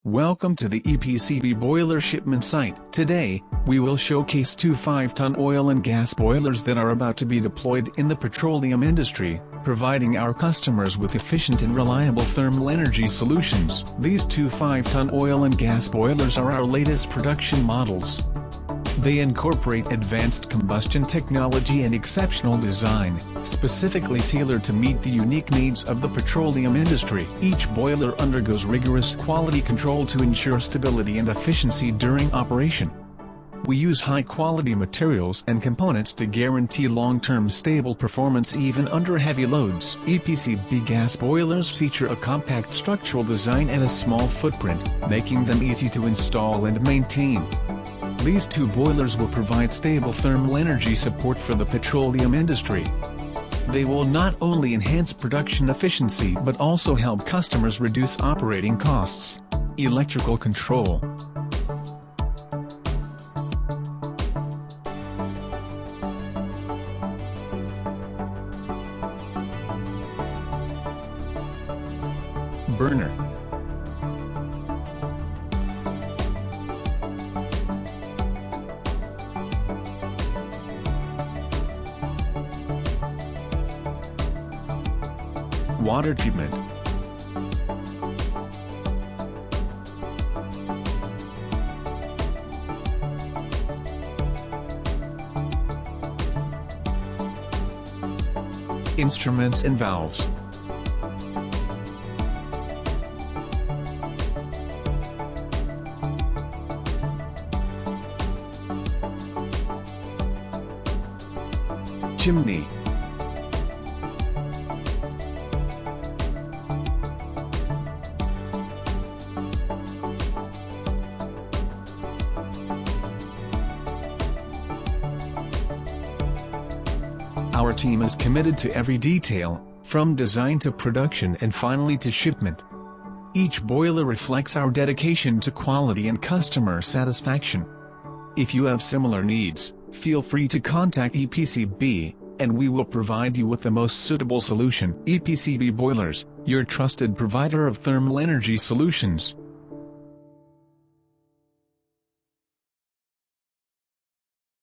Welcome to the EPCB boiler shipment site. Today, we will showcase two 5-ton oil and gas boilers that are about to be deployed in the petroleum industry, providing our customers with efficient and reliable thermal energy solutions. These two 5-ton oil and gas boilers are our latest production models. They incorporate advanced combustion technology and exceptional design, specifically tailored to meet the unique needs of the petroleum industry. Each boiler undergoes rigorous quality control to ensure stability and efficiency during operation. We use high-quality materials and components to guarantee long-term stable performance even under heavy loads. EPCB gas boilers feature a compact structural design and a small footprint, making them easy to install and maintain. These two boilers will provide stable thermal energy support for the petroleum industry. They will not only enhance production efficiency but also help customers reduce operating costs. Electrical control. Burner. Water treatment. Instruments and valves. Chimney. Our team is committed to every detail, from design to production and finally to shipment. Each boiler reflects our dedication to quality and customer satisfaction. If you have similar needs, feel free to contact EPCB, and we will provide you with the most suitable solution. EPCB Boilers, your trusted provider of thermal energy solutions.